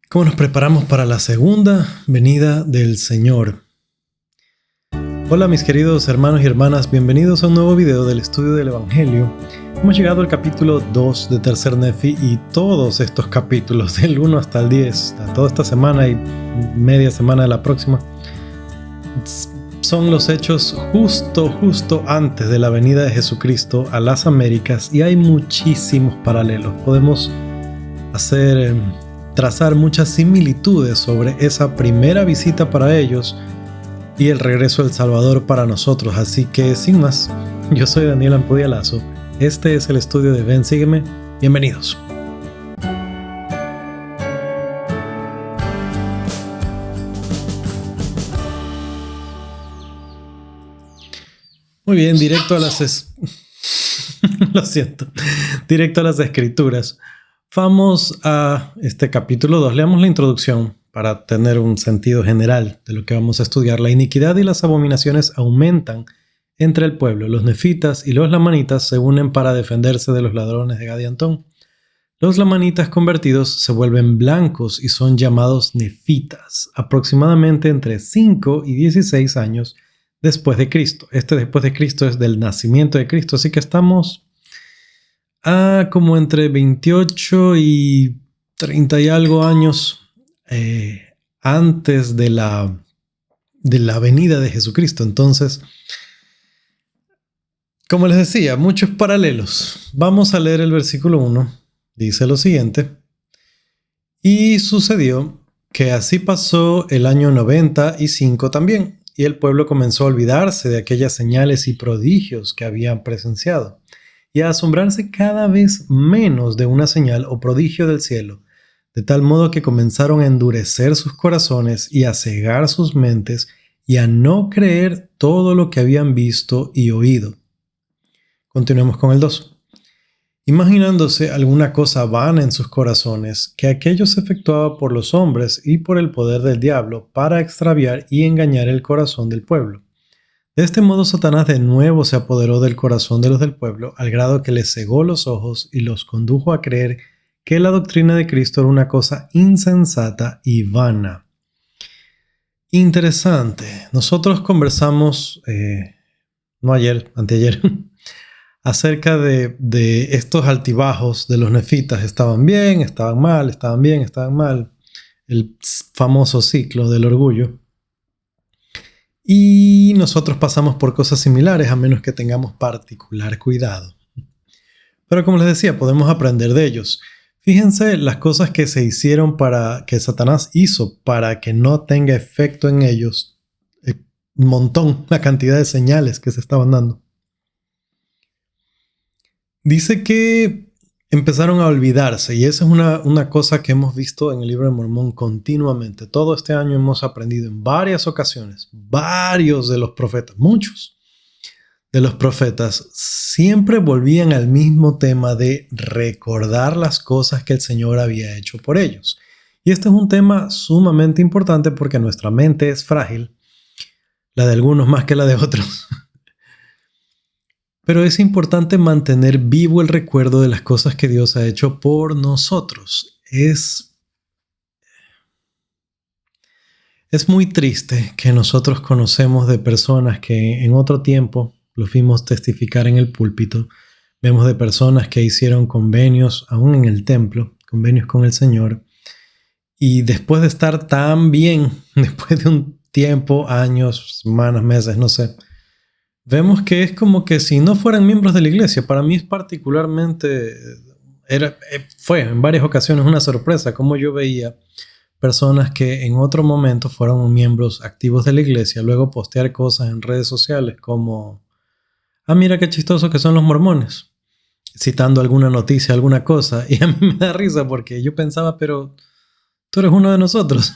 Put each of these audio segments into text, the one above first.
¿Cómo nos preparamos para la segunda venida del Señor? Hola mis queridos hermanos y hermanas, bienvenidos a un nuevo video del estudio del Evangelio. Hemos llegado al capítulo 2 de Tercer Nefi y todos estos capítulos, del 1 hasta el 10, toda esta semana y media semana de la próxima, son los hechos justo antes de la venida de Jesucristo a las Américas y hay muchísimos paralelos. Podemos trazar muchas similitudes sobre esa primera visita para ellos y el regreso del Salvador para nosotros. Así que sin más, yo soy Daniel Ampudia Lazo. Este es el estudio de Ven, Sígueme. Bienvenidos. Muy bien, directo a las lo siento. Directo a las escrituras. Vamos a este capítulo 2. Leamos la introducción para tener un sentido general de lo que vamos a estudiar. La iniquidad y las abominaciones aumentan entre el pueblo. Los nefitas y los lamanitas se unen para defenderse de los ladrones de Gad y Antón. Los lamanitas convertidos se vuelven blancos y son llamados nefitas, aproximadamente entre 5 y 16 años después de Cristo. Después de Cristo es del nacimiento de Cristo, así que estamos como entre 28 y 30 y algo años antes de la venida de Jesucristo. Entonces, como les decía, muchos paralelos. Vamos a leer el versículo 1. Dice lo siguiente: y sucedió que así pasó el año 95 también, y el pueblo comenzó a olvidarse de aquellas señales y prodigios que habían presenciado, y a asombrarse cada vez menos de una señal o prodigio del cielo, de tal modo que comenzaron a endurecer sus corazones y a cegar sus mentes y a no creer todo lo que habían visto y oído. Continuemos con el 2. Imaginándose alguna cosa vana en sus corazones, que aquello se efectuaba por los hombres y por el poder del diablo para extraviar y engañar el corazón del pueblo. De este modo Satanás de nuevo se apoderó del corazón de los del pueblo, al grado que les cegó los ojos y los condujo a creer que la doctrina de Cristo era una cosa insensata y vana. Interesante. Nosotros conversamos, no ayer, anteayer, acerca de estos altibajos de los nefitas. Estaban bien, estaban mal, estaban bien, estaban mal. El famoso ciclo del orgullo. Y nosotros pasamos por cosas similares a menos que tengamos particular cuidado. Pero como les decía, podemos aprender de ellos. Fíjense las cosas que se hicieron que Satanás hizo para que no tenga efecto en ellos. Un montón, la cantidad de señales que se estaban dando. Dice que empezaron a olvidarse, y esa es una cosa que hemos visto en el libro de Mormón continuamente. Todo este año hemos aprendido en varias ocasiones, varios de los profetas, muchos de los profetas siempre volvían al mismo tema de recordar las cosas que el Señor había hecho por ellos. Y este es un tema sumamente importante porque nuestra mente es frágil, la de algunos más que la de otros. Pero es importante mantener vivo el recuerdo de las cosas que Dios ha hecho por nosotros. Es muy triste que nosotros conocemos de personas que en otro tiempo los vimos testificar en el púlpito. Vemos de personas que hicieron convenios aún en el templo, convenios con el Señor. Y después de estar tan bien, después de un tiempo, años, semanas, meses, no sé, vemos que es como que si no fueran miembros de la iglesia. Para mí es particularmente, fue en varias ocasiones una sorpresa cómo yo veía personas que en otro momento fueron miembros activos de la iglesia, luego postear cosas en redes sociales como: mira qué chistoso que son los mormones, citando alguna noticia, alguna cosa. Y a mí me da risa porque yo pensaba, pero tú eres uno de nosotros.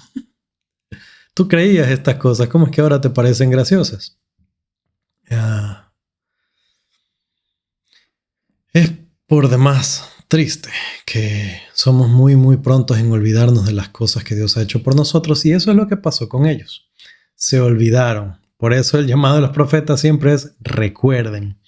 Tú creías estas cosas, ¿cómo es que ahora te parecen graciosas? Es por demás triste que somos muy prontos en olvidarnos de las cosas que Dios ha hecho por nosotros, y eso es lo que pasó con ellos. Se olvidaron. Por eso el llamado de los profetas siempre es: recuerden.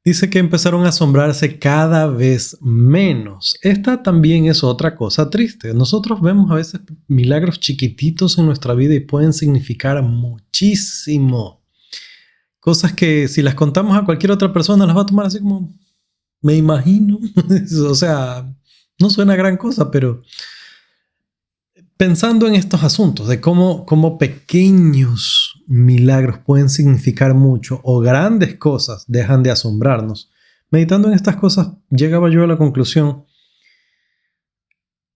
Dice que empezaron a asombrarse cada vez menos. Esta también es otra cosa triste. Nosotros vemos a veces milagros chiquititos en nuestra vida y pueden significar muchísimo. Cosas que si las contamos a cualquier otra persona las va a tomar así como, me imagino. O sea, no suena gran cosa, pero pensando en estos asuntos de cómo pequeños milagros pueden significar mucho o grandes cosas dejan de asombrarnos, meditando en estas cosas, llegaba yo a la conclusión,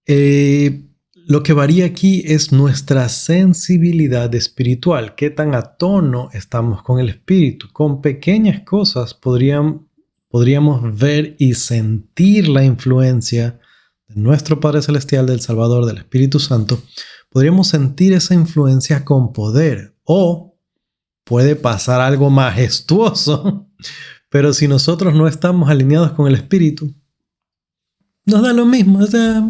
lo que varía aquí es nuestra sensibilidad espiritual, qué tan a tono estamos con el espíritu. Con pequeñas cosas podríamos ver y sentir la influencia de nuestro Padre Celestial, del Salvador, del Espíritu Santo. Podríamos sentir esa influencia con poder, o puede pasar algo majestuoso, pero si nosotros no estamos alineados con el Espíritu, nos da lo mismo. O sea,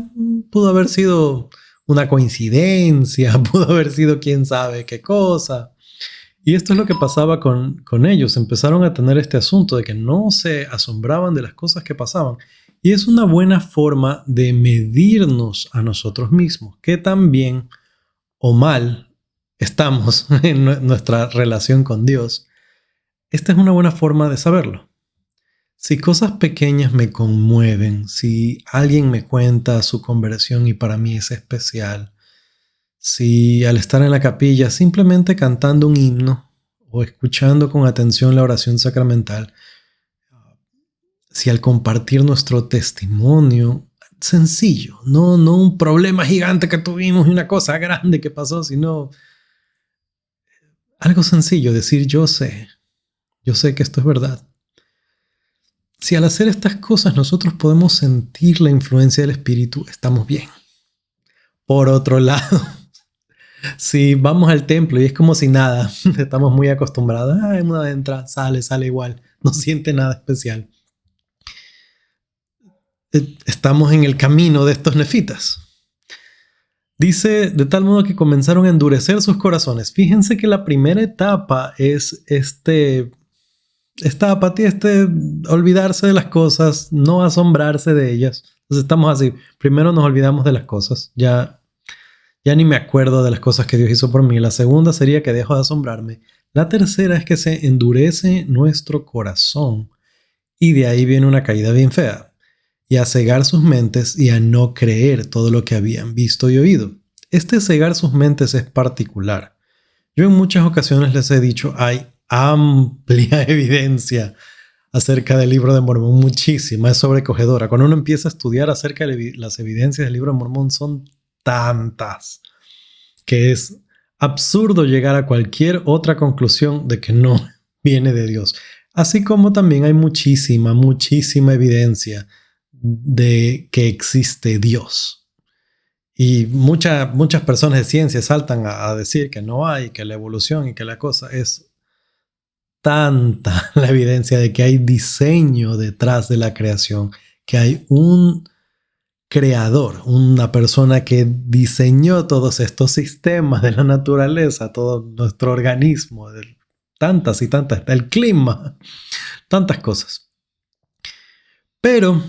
pudo haber sido una coincidencia, pudo haber sido quién sabe qué cosa. Y esto es lo que pasaba con ellos. Empezaron a tener este asunto de que no se asombraban de las cosas que pasaban. Y es una buena forma de medirnos a nosotros mismos, qué tan bien o mal estamos en nuestra relación con Dios. Esta es una buena forma de saberlo. Si cosas pequeñas me conmueven, si alguien me cuenta su conversión y para mí es especial, si al estar en la capilla simplemente cantando un himno o escuchando con atención la oración sacramental, si al compartir nuestro testimonio sencillo, no un problema gigante que tuvimos y una cosa grande que pasó, sino algo sencillo, decir yo sé que esto es verdad. Si al hacer estas cosas nosotros podemos sentir la influencia del Espíritu, estamos bien. Por otro lado, si vamos al templo y es como si nada, estamos muy acostumbrados, uno entra, sale igual, no siente nada especial. Estamos en el camino de estos nefitas. Dice, de tal modo que comenzaron a endurecer sus corazones. Fíjense que la primera etapa es esta apatía, olvidarse de las cosas, no asombrarse de ellas. Entonces estamos así. Primero nos olvidamos de las cosas. Ya ni me acuerdo de las cosas que Dios hizo por mí. La segunda sería que dejo de asombrarme. La tercera es que se endurece nuestro corazón. Y de ahí viene una caída bien fea. Y a cegar sus mentes y a no creer todo lo que habían visto y oído. Este cegar sus mentes es particular. Yo en muchas ocasiones les he dicho, hay amplia evidencia acerca del Libro de Mormón, muchísima, es sobrecogedora. Cuando uno empieza a estudiar acerca de las evidencias del Libro de Mormón, son tantas que es absurdo llegar a cualquier otra conclusión de que no viene de Dios. Así como también hay muchísima evidencia de que existe Dios. Y muchas personas de ciencia saltan a decir que no hay, que la evolución y que la cosa es tanta la evidencia de que hay diseño detrás de la creación, que hay un creador, una persona que diseñó todos estos sistemas de la naturaleza, todo nuestro organismo, tantas y tantas, el clima, tantas cosas. Pero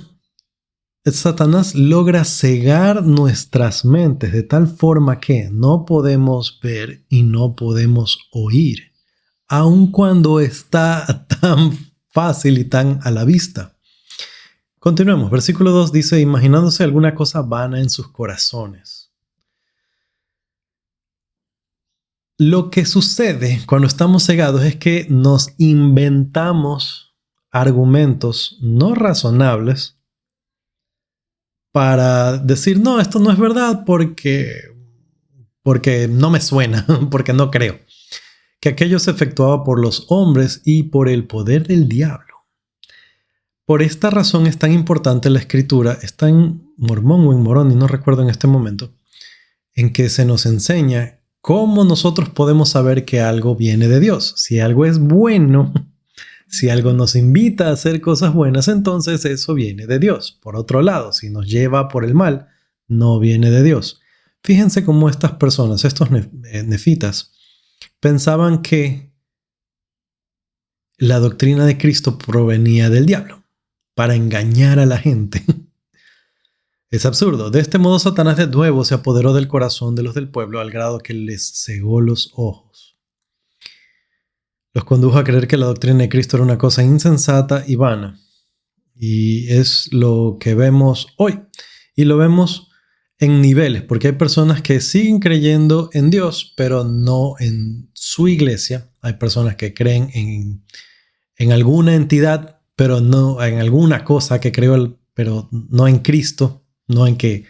Satanás logra cegar nuestras mentes de tal forma que no podemos ver y no podemos oír, aun cuando está tan fácil y tan a la vista. Continuemos. Versículo 2 dice, imaginándose alguna cosa vana en sus corazones. Lo que sucede cuando estamos cegados es que nos inventamos argumentos no razonables para decir, no, esto no es verdad porque no me suena, porque no creo. Que aquello se efectuaba por los hombres y por el poder del diablo. Por esta razón es tan importante la escritura, está en Mormón o en Moroni, no recuerdo en este momento, en que se nos enseña cómo nosotros podemos saber que algo viene de Dios. Si algo es bueno, si algo nos invita a hacer cosas buenas, entonces eso viene de Dios. Por otro lado, si nos lleva por el mal, no viene de Dios. Fíjense cómo estas personas, estos nefitas, pensaban que la doctrina de Cristo provenía del diablo, para engañar a la gente. Es absurdo. De este modo, Satanás de nuevo se apoderó del corazón de los del pueblo al grado que les cegó los ojos. Los condujo a creer que la doctrina de Cristo era una cosa insensata y vana. Y es lo que vemos hoy. Y lo vemos en niveles, porque hay personas que siguen creyendo en Dios, pero no en su iglesia. Hay personas que creen en alguna entidad, pero no en alguna cosa que creó, pero no en Cristo. No en que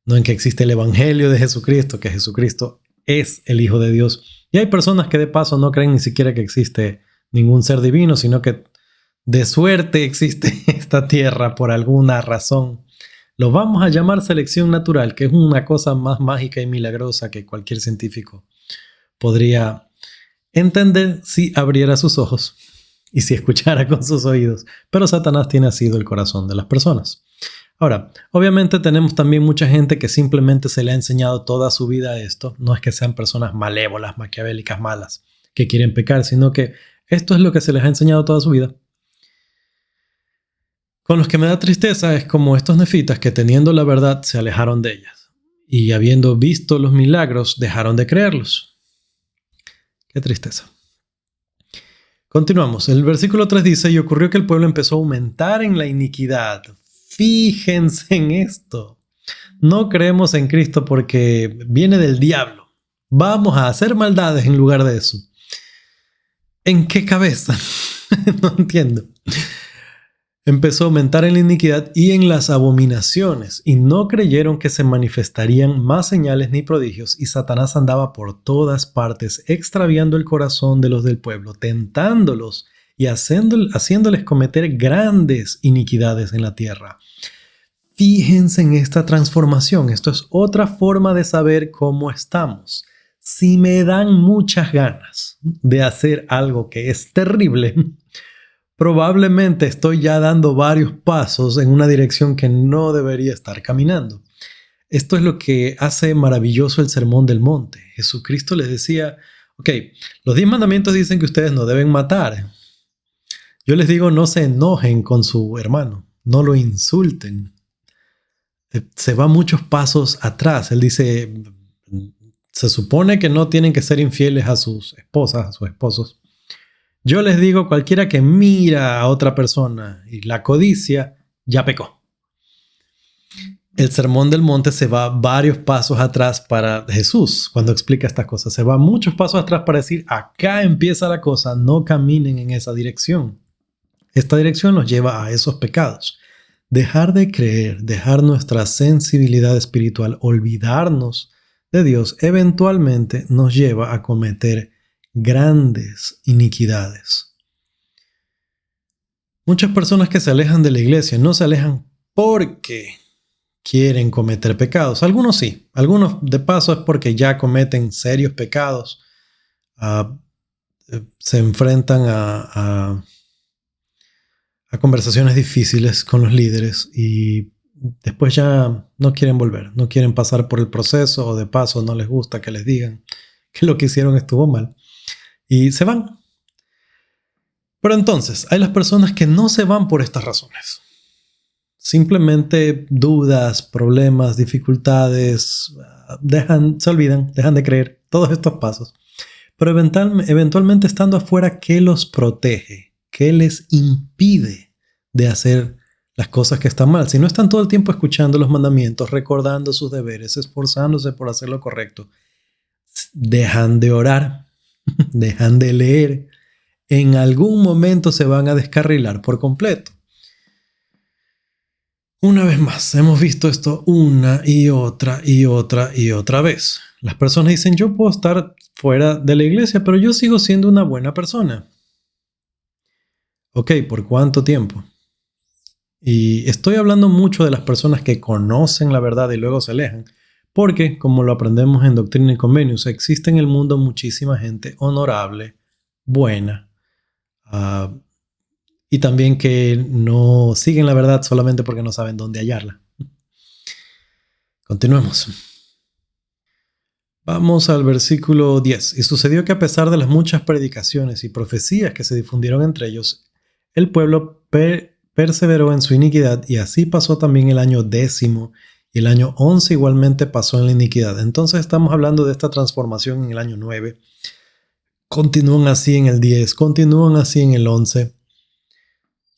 existe el evangelio de Jesucristo, que Jesucristo es el Hijo de Dios. Y hay personas que de paso no creen ni siquiera que existe ningún ser divino, sino que de suerte existe esta tierra por alguna razón. Lo vamos a llamar selección natural, que es una cosa más mágica y milagrosa que cualquier científico podría entender si abriera sus ojos y si escuchara con sus oídos. Pero Satanás tiene asido el corazón de las personas. Ahora, obviamente tenemos también mucha gente que simplemente se le ha enseñado toda su vida esto. No es que sean personas malévolas, maquiavélicas, malas, que quieren pecar, sino que esto es lo que se les ha enseñado toda su vida. Con los que me da tristeza es como estos nefitas que teniendo la verdad se alejaron de ellas y habiendo visto los milagros dejaron de creerlos. Qué tristeza. Continuamos. El versículo 3 dice: y ocurrió que el pueblo empezó a aumentar en la iniquidad. Fíjense en esto. No creemos en Cristo porque viene del diablo. Vamos a hacer maldades en lugar de eso. ¿En qué cabeza? No entiendo. Empezó a aumentar en la iniquidad y en las abominaciones, y no creyeron que se manifestarían más señales ni prodigios, y Satanás andaba por todas partes, extraviando el corazón de los del pueblo, tentándolos y haciéndoles cometer grandes iniquidades en la tierra. Fíjense en esta transformación. Esto es otra forma de saber cómo estamos. Si me dan muchas ganas de hacer algo que es terrible, probablemente estoy ya dando varios pasos en una dirección que no debería estar caminando. Esto es lo que hace maravilloso el Sermón del Monte. Jesucristo les decía, ok, los 10 mandamientos dicen que ustedes no deben matar. Yo les digo, no se enojen con su hermano, no lo insulten. Se va muchos pasos atrás. Él dice, se supone que no tienen que ser infieles a sus esposas, a sus esposos. Yo les digo, cualquiera que mira a otra persona y la codicia, ya pecó. El Sermón del Monte se va varios pasos atrás para Jesús cuando explica estas cosas. Se va muchos pasos atrás para decir, acá empieza la cosa, no caminen en esa dirección. Esta dirección nos lleva a esos pecados. Dejar de creer, dejar nuestra sensibilidad espiritual, olvidarnos de Dios, eventualmente nos lleva a cometer grandes iniquidades. Muchas personas que se alejan de la iglesia no se alejan porque quieren cometer pecados. Algunos sí, algunos de paso es porque ya cometen serios pecados, se enfrentan a conversaciones difíciles con los líderes y después ya no quieren volver, no quieren pasar por el proceso o de paso no les gusta que les digan que lo que hicieron estuvo mal y se van. Pero entonces hay las personas que no se van por estas razones. Simplemente dudas, problemas, dificultades, se olvidan, dejan de creer todos estos pasos. Pero eventualmente estando afuera, ¿qué los protege? ¿Qué les impide de hacer las cosas que están mal? Si no están todo el tiempo escuchando los mandamientos, recordando sus deberes, esforzándose por hacer lo correcto, dejan de orar, dejan de leer, en algún momento se van a descarrilar por completo. Una vez más, hemos visto esto una y otra vez. Las personas dicen, yo puedo estar fuera de la iglesia, pero yo sigo siendo una buena persona. Ok, ¿por cuánto tiempo? Y estoy hablando mucho de las personas que conocen la verdad y luego se alejan, porque, como lo aprendemos en Doctrina y Convenios, existe en el mundo muchísima gente honorable, buena, y también que no siguen la verdad solamente porque no saben dónde hallarla. Continuemos. Vamos al versículo 10. Y sucedió que a pesar de las muchas predicaciones y profecías que se difundieron entre ellos, el pueblo perseveró en su iniquidad, y así pasó también el año 10, y el año 11 igualmente pasó en la iniquidad. Entonces estamos hablando de esta transformación en el año 9. Continúan así en el 10, continúan así en el 11.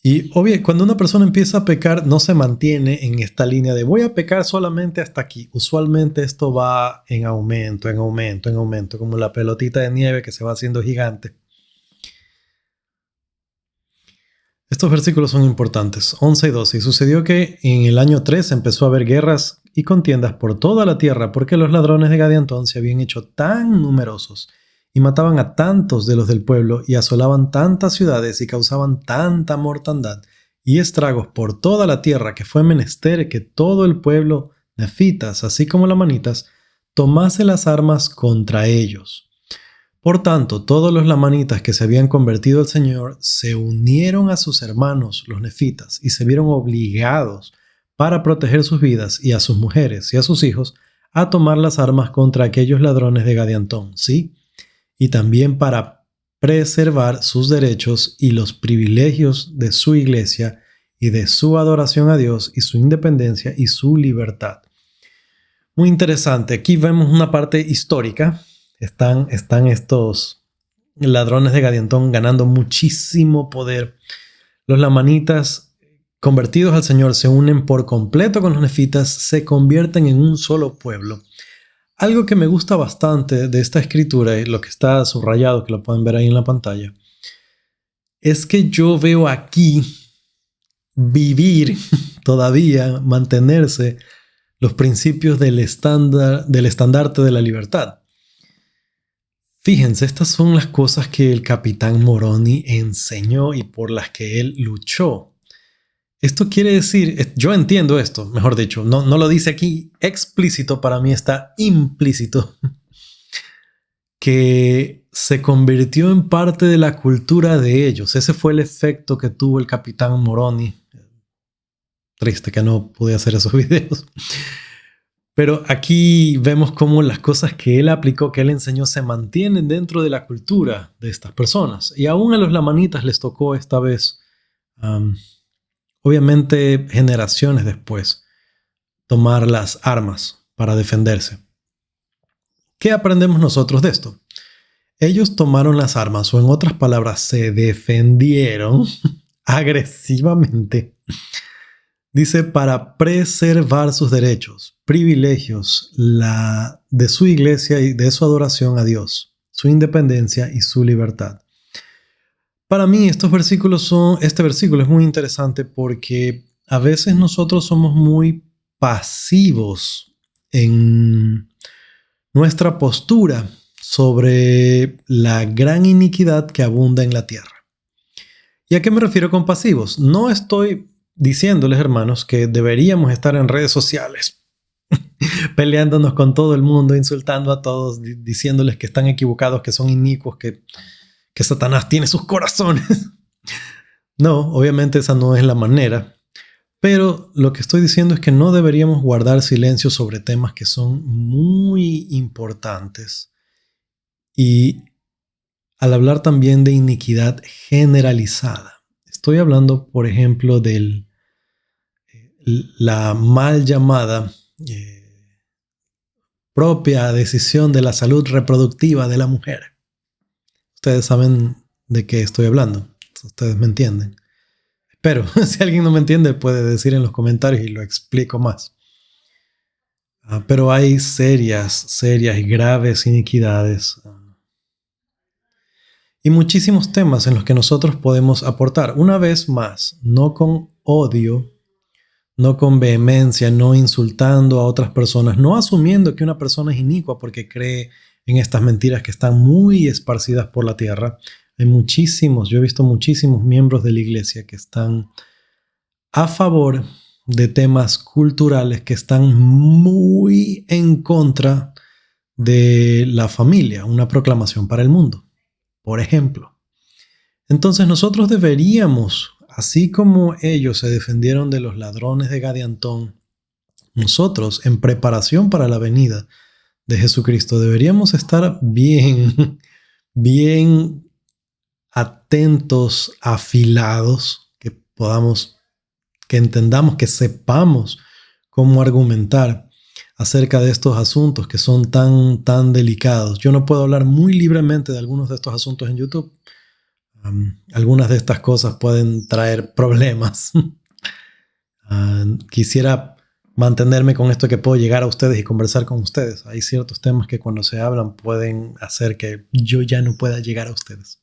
Y obvio, cuando una persona empieza a pecar, no se mantiene en esta línea de voy a pecar solamente hasta aquí. Usualmente esto va en aumento, en aumento, en aumento, como la pelotita de nieve que se va haciendo gigante. Estos versículos son importantes, 11 y 12. Y sucedió que en el año 3 empezó a haber guerras y contiendas por toda la tierra, porque los ladrones de Gadiantón se habían hecho tan numerosos y mataban a tantos de los del pueblo y asolaban tantas ciudades y causaban tanta mortandad y estragos por toda la tierra, que fue menester que todo el pueblo, nefitas así como lamanitas, tomase las armas contra ellos. Por tanto, todos los lamanitas que se habían convertido al Señor se unieron a sus hermanos, los nefitas, y se vieron obligados, para proteger sus vidas y a sus mujeres y a sus hijos, a tomar las armas contra aquellos ladrones de Gadiantón, ¿sí? Y también para preservar sus derechos y los privilegios de su iglesia y de su adoración a Dios y su independencia y su libertad. Muy interesante. Aquí vemos una parte histórica. Están estos ladrones de Gadiantón ganando muchísimo poder. Los lamanitas, convertidos al Señor, se unen por completo con los nefitas, se convierten en un solo pueblo. Algo que me gusta bastante de esta escritura, y lo que está subrayado, que lo pueden ver ahí en la pantalla, es que yo veo aquí vivir todavía, mantenerse los principios del estandarte de la libertad. Fíjense, estas son las cosas que el capitán Moroni enseñó y por las que él luchó. Esto quiere decir, yo entiendo esto, mejor dicho, no lo dice aquí explícito, para mí está implícito, que se convirtió en parte de la cultura de ellos. Ese fue el efecto que tuvo el capitán Moroni. Triste que no pude hacer esos videos. Pero aquí vemos cómo las cosas que él aplicó, que él enseñó, se mantienen dentro de la cultura de estas personas. Y aún a los lamanitas les tocó esta vez, obviamente generaciones después, tomar las armas para defenderse. ¿Qué aprendemos nosotros de esto? Ellos tomaron las armas, o en otras palabras, se defendieron agresivamente. Dice, para preservar sus derechos, privilegios, de su iglesia y de su adoración a Dios, su independencia y su libertad. Para mí este versículo es muy interesante porque a veces nosotros somos muy pasivos en nuestra postura sobre la gran iniquidad que abunda en la tierra. ¿Y a qué me refiero con pasivos? No estoy diciéndoles, hermanos, que deberíamos estar en redes sociales peleándonos con todo el mundo, insultando a todos, diciéndoles que están equivocados, que son inicuos, que Satanás tiene sus corazones. No, obviamente esa no es la manera. Pero lo que estoy diciendo es que no deberíamos guardar silencio sobre temas que son muy importantes. Y al hablar también de iniquidad generalizada, estoy hablando, por ejemplo, de la mal llamada propia decisión de la salud reproductiva de la mujer. Ustedes saben de qué estoy hablando. Ustedes me entienden. Pero si alguien no me entiende, puede decir en los comentarios y lo explico más. Pero hay serias y graves iniquidades. Y muchísimos temas en los que nosotros podemos aportar. Una vez más, no con odio, no con vehemencia, no insultando a otras personas, no asumiendo que una persona es inicua porque cree en estas mentiras que están muy esparcidas por la tierra. Hay muchísimos, yo he visto muchísimos miembros de la iglesia que están a favor de temas culturales que están muy en contra de la familia, una proclamación para el mundo, por ejemplo. Entonces nosotros deberíamos, así como ellos se defendieron de los ladrones de Gadiantón, nosotros, en preparación para la venida de Jesucristo, deberíamos estar bien, bien atentos, afilados, que entendamos, que sepamos cómo argumentar acerca de estos asuntos que son tan delicados. Yo no puedo hablar muy libremente de algunos de estos asuntos en YouTube. Algunas de estas cosas pueden traer problemas. Quisiera mantenerme con esto, que puedo llegar a ustedes y conversar con ustedes. Hay ciertos temas que cuando se hablan pueden hacer que yo ya no pueda llegar a ustedes.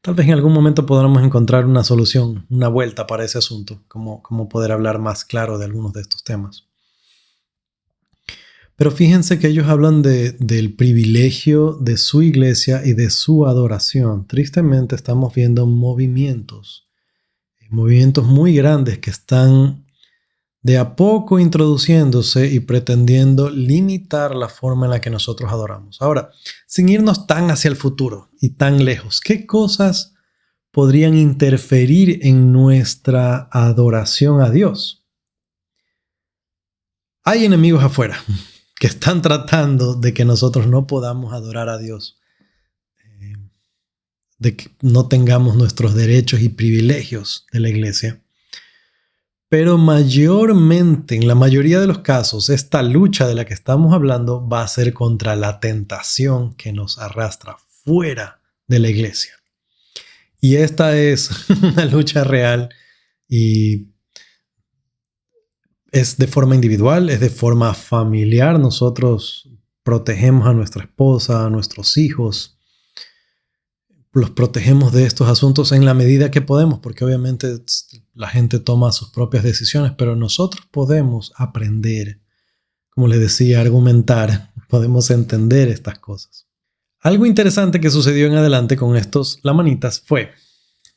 Tal vez en algún momento podamos encontrar una solución, una vuelta para ese asunto, cómo poder hablar más claro de algunos de estos temas. Pero fíjense que ellos hablan del privilegio de su iglesia y de su adoración. Tristemente estamos viendo movimientos muy grandes que están de a poco introduciéndose y pretendiendo limitar la forma en la que nosotros adoramos. Ahora, sin irnos tan hacia el futuro y tan lejos, ¿qué cosas podrían interferir en nuestra adoración a Dios? Hay enemigos afuera que están tratando de que nosotros no podamos adorar a Dios, de que no tengamos nuestros derechos y privilegios de la iglesia. Pero mayormente, en la mayoría de los casos, esta lucha de la que estamos hablando va a ser contra la tentación que nos arrastra fuera de la iglesia. Y esta es una lucha real y es de forma individual, es de forma familiar. Nosotros protegemos a nuestra esposa, a nuestros hijos. Los protegemos de estos asuntos en la medida que podemos, porque obviamente la gente toma sus propias decisiones, pero nosotros podemos aprender, como les decía, argumentar, podemos entender estas cosas. Algo interesante que sucedió en adelante con estos lamanitas fue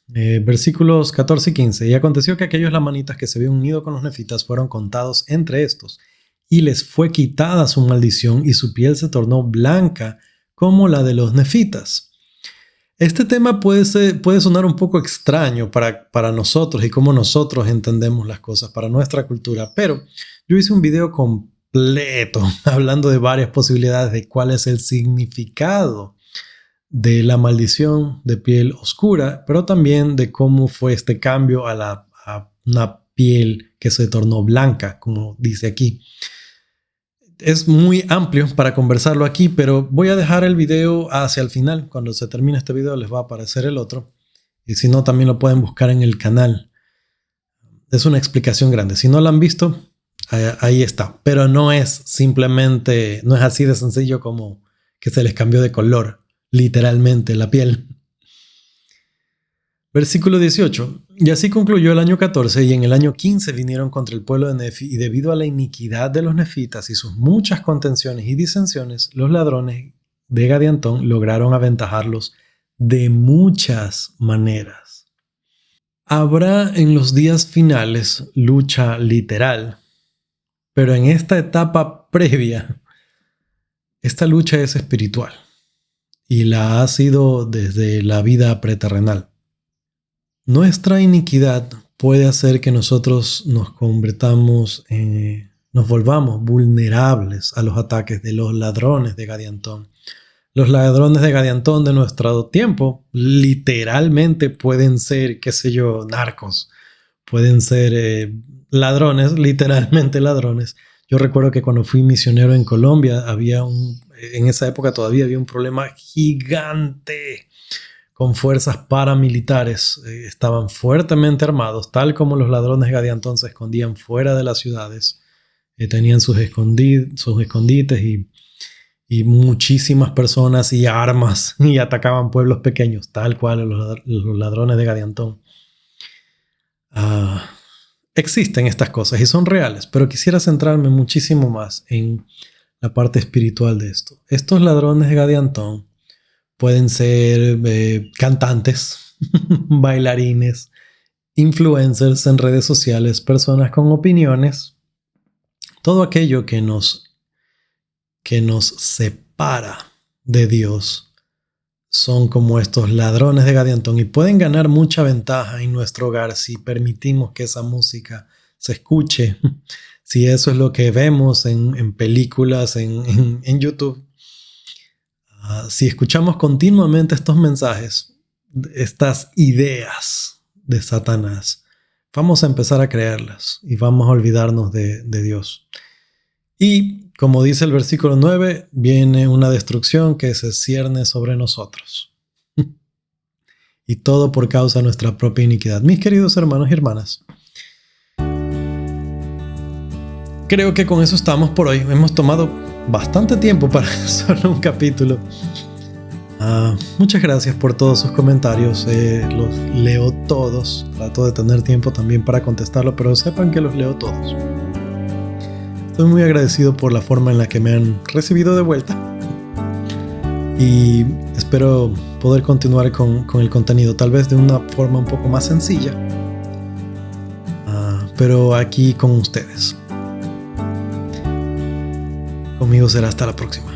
versículos 14 y 15. Y aconteció que aquellos lamanitas que se habían unido con los nefitas fueron contados entre estos, y les fue quitada su maldición, y su piel se tornó blanca como la de los nefitas. Este tema puede sonar un poco extraño para nosotros y cómo nosotros entendemos las cosas para nuestra cultura, pero yo hice un video completo hablando de varias posibilidades de cuál es el significado de la maldición de piel oscura, pero también de cómo fue este cambio a una piel que se tornó blanca, como dice aquí. Es muy amplio para conversarlo aquí, pero voy a dejar el video hacia el final. Cuando se termine este video les va a aparecer el otro. Y si no, también lo pueden buscar en el canal. Es una explicación grande. Si no la han visto, ahí está. Pero no es así de sencillo como que se les cambió de color, literalmente, la piel. Versículo 18. Y así concluyó el año 14, y en el año 15 vinieron contra el pueblo de Nefi, y debido a la iniquidad de los nefitas y sus muchas contenciones y disensiones, los ladrones de Gadiantón lograron aventajarlos de muchas maneras. Habrá en los días finales lucha literal, pero en esta etapa previa, esta lucha es espiritual y la ha sido desde la vida preterrenal. Nuestra iniquidad puede hacer que nosotros nos volvamos vulnerables a los ataques de los ladrones de Gadiantón. Los ladrones de Gadiantón de nuestro tiempo literalmente pueden ser, narcos. Pueden ser ladrones, literalmente ladrones. Yo recuerdo que cuando fui misionero en Colombia, en esa época todavía había un problema gigante con fuerzas paramilitares. Estaban fuertemente armados, tal como los ladrones de Gadiantón se escondían fuera de las ciudades. Tenían sus escondites y muchísimas personas y armas, y atacaban pueblos pequeños, tal cual los ladrones de Gadiantón. Existen estas cosas y son reales, pero quisiera centrarme muchísimo más en la parte espiritual de esto. Estos ladrones de Gadiantón pueden ser cantantes, bailarines, influencers en redes sociales, personas con opiniones, todo aquello que nos separa de Dios son como estos ladrones de Gadiantón, y pueden ganar mucha ventaja en nuestro hogar si permitimos que esa música se escuche, si eso es lo que vemos en películas, en YouTube, si escuchamos continuamente estos mensajes, estas ideas de Satanás, vamos a empezar a creerlas y vamos a olvidarnos de Dios. Y como dice el versículo 9, viene una destrucción que se cierne sobre nosotros. Y todo por causa de nuestra propia iniquidad. Mis queridos hermanos y hermanas, creo que con eso estamos por hoy. Hemos tomado bastante tiempo para solo un capítulo. Muchas gracias por todos sus comentarios. Los leo todos. Trato de tener tiempo también para contestarlo, pero sepan que los leo todos. Estoy muy agradecido por la forma en la que me han recibido de vuelta. Y espero poder continuar con el contenido, tal vez de una forma un poco más sencilla. Pero aquí con ustedes. Conmigo será hasta la próxima.